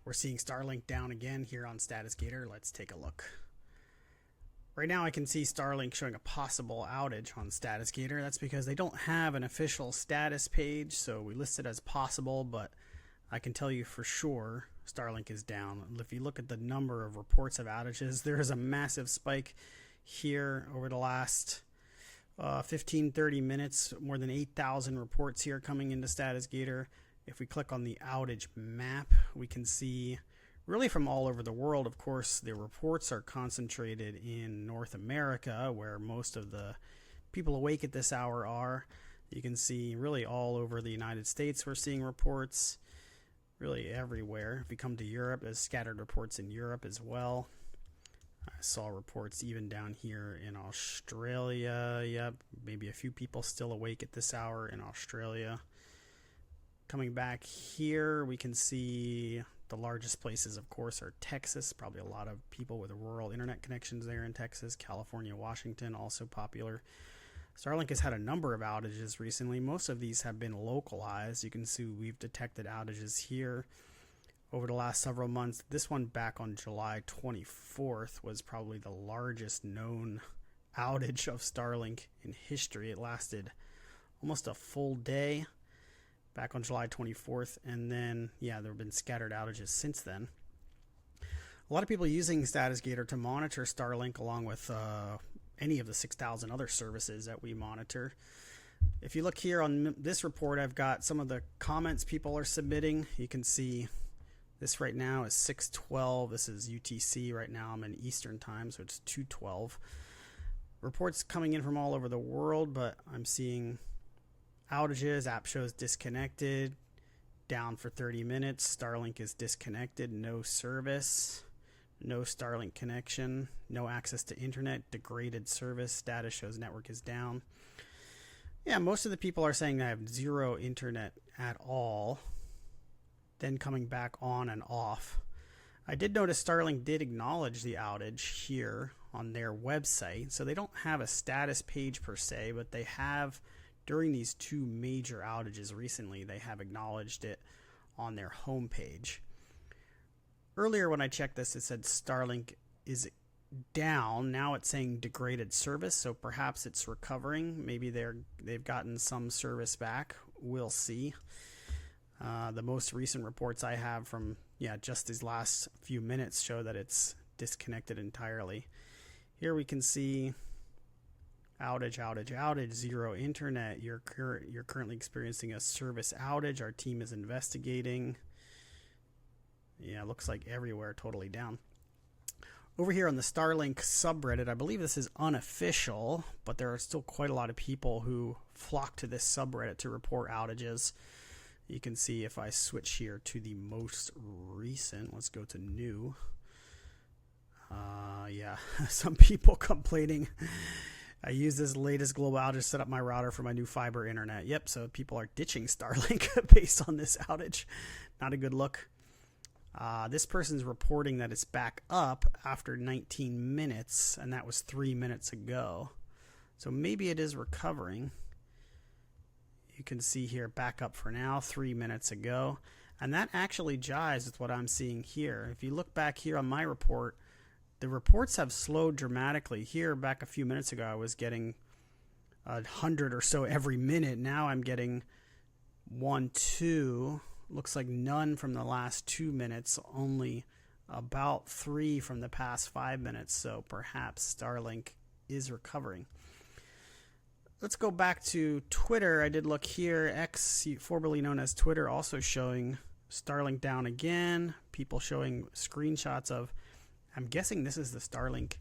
We're seeing Starlink down again here on StatusGator. Let's take a look. Right now I can see Starlink showing a possible outage on StatusGator. That's because they don't have an official status page, so we list it as possible, but I can tell you for sure Starlink is down. If you look at the number of reports of outages, there is a massive spike here over the last 15-30 minutes. More than 8,000 reports here coming into StatusGator. If we click on the outage map, we can see really from all over the world. Of course, the reports are concentrated in North America, where most of the people awake at this hour are. You can see really all over the United States we're seeing reports, really everywhere. If we come to Europe, there's scattered reports in Europe as well. I saw reports even down here in Australia. Yep, maybe a few people still awake at this hour in Australia. Coming back here, we can see the largest places, of course, are Texas. Probably a lot of people with rural internet connections there in Texas. California, Washington, also popular. Starlink has had a number of outages recently. Most of these have been localized. You can see we've detected outages here over the last several months. This one back on July 24th was probably the largest known outage of Starlink in history. It lasted almost a full day back on July 24th, and then, yeah, there have been scattered outages since then. A lot of people using StatusGator to monitor Starlink along with any of the 6,000 other services that we monitor. If you look here on this report, I've got some of the comments people are submitting. You can see this right now is 6:12. This is UTC right now. I'm in Eastern time, so it's 2:12. Reports coming in from all over the world, but I'm seeing outages. App shows disconnected, down for 30 minutes. Starlink is disconnected, no service, no Starlink connection, no access to internet, degraded service, status shows network is down. Yeah, most of the people are saying they have zero internet at all, then coming back on and off. I did notice Starlink did acknowledge the outage here on their website, so they don't have a status page per se, but they have, during these two major outages recently, they have acknowledged it on their homepage. Earlier when I checked this, it said Starlink is down. Now it's saying degraded service, so perhaps it's recovering. Maybe they've gotten some service back. We'll see. The most recent reports I have from just these last few minutes show that it's disconnected entirely. Here we can see outage, zero internet. You're currently experiencing a service outage. Our team is investigating. Yeah, looks like everywhere totally down. Over here on the Starlink subreddit, I believe this is unofficial, but there are still quite a lot of people who flock to this subreddit to report outages. You can see if I switch here to the most recent, let's go to new. Yeah, some people complaining. I use this latest global outage to set up my router for my new fiber internet. Yep, so people are ditching Starlink based on this outage. Not a good look. This person's reporting that it's back up after 19 minutes, and that was 3 minutes ago. So maybe it is recovering. You can see here back up for now, 3 minutes ago. And that actually jives with what I'm seeing here. If you look back here on my report, the reports have slowed dramatically. Here, back a few minutes ago, I was getting 100 or so every minute. Now I'm getting 1, 2. Looks like none from the last 2 minutes, only about 3 from the past 5 minutes. So perhaps Starlink is recovering. Let's go back to Twitter. I did look here. X, formerly known as Twitter, also showing Starlink down again. People showing screenshots of, I'm guessing this is the Starlink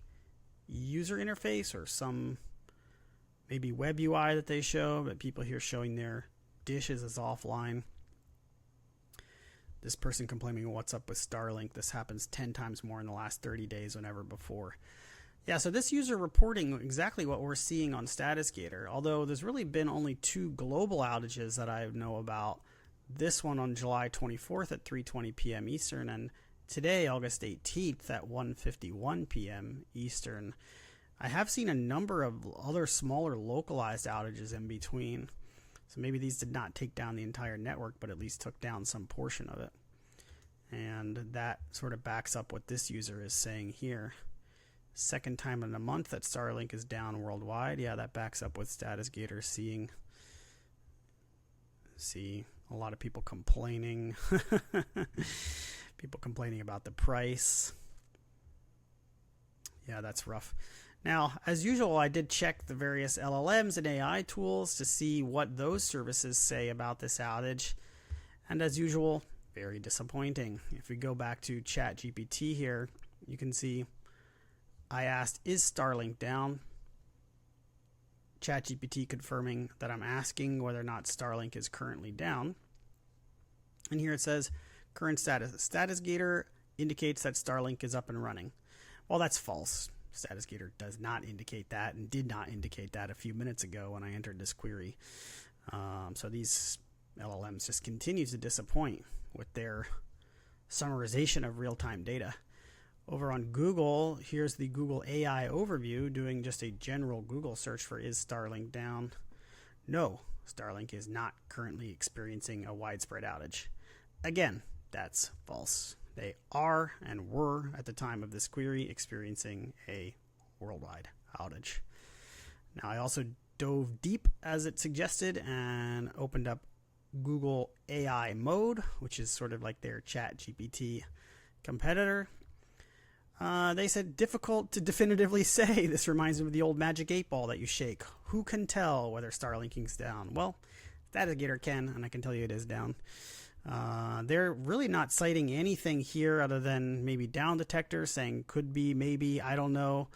user interface or some maybe web UI that they show, but people here showing their dishes as offline. This person complaining, what's up with Starlink? This happens 10 times more in the last 30 days than ever before. Yeah, so this user reporting exactly what we're seeing on StatusGator, although there's really been only 2 global outages that I know about. This one on July 24th at 3:20 p.m. Eastern, and today, August 18th at 1:51 p.m. Eastern. I have seen a number of other smaller localized outages in between. So maybe these did not take down the entire network, but at least took down some portion of it. And and that sort of backs up what this user is saying here. Second time in a month that Starlink is down worldwide. Yeah, that backs up with StatusGator see a lot of people complaining. People complaining about the price. Yeah, that's rough. Now, as usual, I did check the various LLMs and AI tools to see what those services say about this outage. And as usual, very disappointing. If we go back to ChatGPT here, you can see I asked, is Starlink down? ChatGPT confirming that I'm asking whether or not Starlink is currently down. And here it says, current status. StatusGator indicates that Starlink is up and running. Well, that's false. StatusGator does not indicate that and did not indicate that a few minutes ago when I entered this query. So these LLMs just continue to disappoint with their summarization of real-time data. Over on Google, here's the Google AI overview doing just a general Google search for is Starlink down. No, Starlink is not currently experiencing a widespread outage. Again, that's false. They are and were, at the time of this query, experiencing a worldwide outage. Now, I also dove deep, as it suggested, and opened up Google AI mode, which is sort of like their ChatGPT competitor. They said, difficult to definitively say. This reminds me of the old magic 8-ball that you shake. Who can tell whether Starlinking's down? Well, StatusGator can, and I can tell you it is down. They're really not citing anything here other than maybe down detector, saying could be, maybe, I don't know.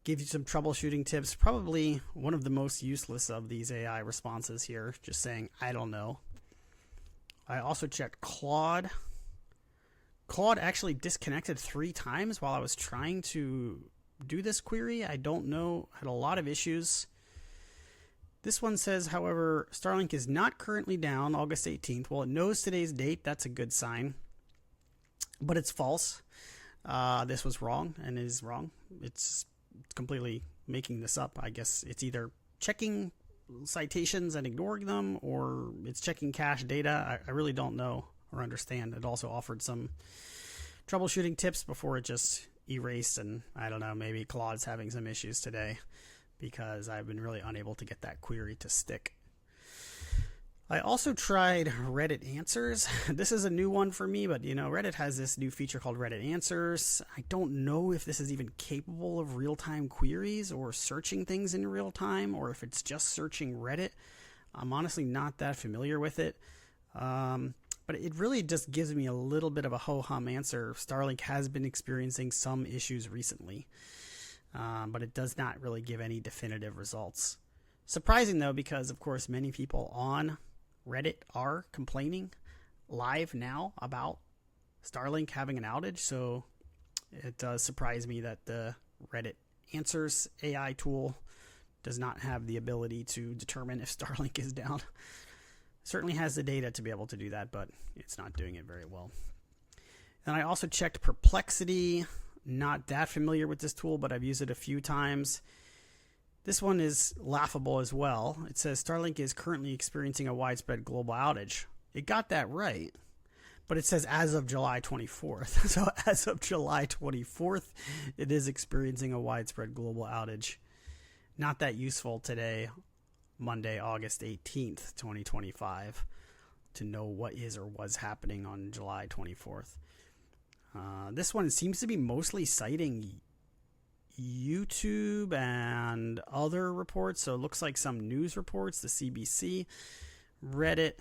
Give you some troubleshooting tips. Probably one of the most useless of these AI responses here, just saying I don't know. I also checked Claude. Claude actually disconnected 3 times while I was trying to do this query. I don't know, had a lot of issues. This one says, however, Starlink is not currently down August 18th. Well, it knows today's date. That's a good sign. But it's false. This was wrong and is wrong. It's completely making this up. I guess it's either checking citations and ignoring them, or it's checking cache data. I really don't know or understand. It also offered some troubleshooting tips before it just erased, and I don't know, maybe Claude's having some issues today, because I've been really unable to get that query to stick. I also tried Reddit Answers. This is a new one for me, but you know, Reddit has this new feature called Reddit Answers. I don't know if this is even capable of real-time queries or searching things in real time, or if it's just searching Reddit. I'm honestly not that familiar with it. But it really just gives me a little bit of a ho-hum answer. Starlink has been experiencing some issues recently. But it does not really give any definitive results. Surprising, though, because, of course, many people on Reddit are complaining live now about Starlink having an outage. So it does surprise me that the Reddit Answers AI tool does not have the ability to determine if Starlink is down. Certainly has the data to be able to do that, but it's not doing it very well. And I also checked Perplexity. Not that familiar with this tool, but I've used it a few times. This one is laughable as well. It says Starlink is currently experiencing a widespread global outage. It got that right, but it says as of July 24th. So as of July 24th, it is experiencing a widespread global outage. Not that useful today, Monday, August 18th, 2025, to know what is or was happening on July 24th. This one seems to be mostly citing YouTube and other reports. So it looks like some news reports, the CBC, Reddit.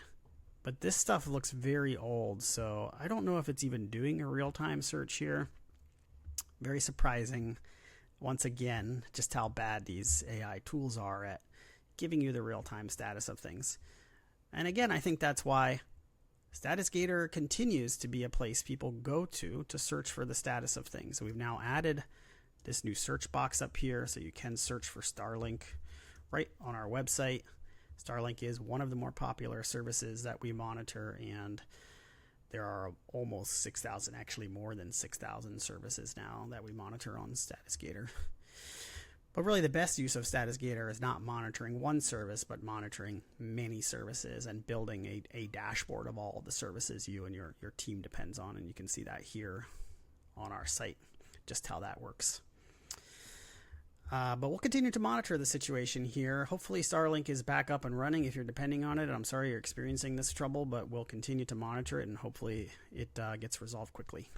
But this stuff looks very old. So I don't know if it's even doing a real-time search here. Very surprising, once again, just how bad these AI tools are at giving you the real-time status of things. And again, I think that's why StatusGator continues to be a place people go to search for the status of things. We've now added this new search box up here, so you can search for Starlink right on our website. Starlink is one of the more popular services that we monitor, and there are almost 6,000, actually more than 6,000 services now that we monitor on StatusGator. But really the best use of StatusGator is not monitoring one service, but monitoring many services and building a dashboard of all of the services you and your team depends on. And you can see that here on our site, just how that works. But we'll continue to monitor the situation here. Hopefully Starlink is back up and running if you're depending on it. I'm sorry you're experiencing this trouble, but we'll continue to monitor it and hopefully it gets resolved quickly.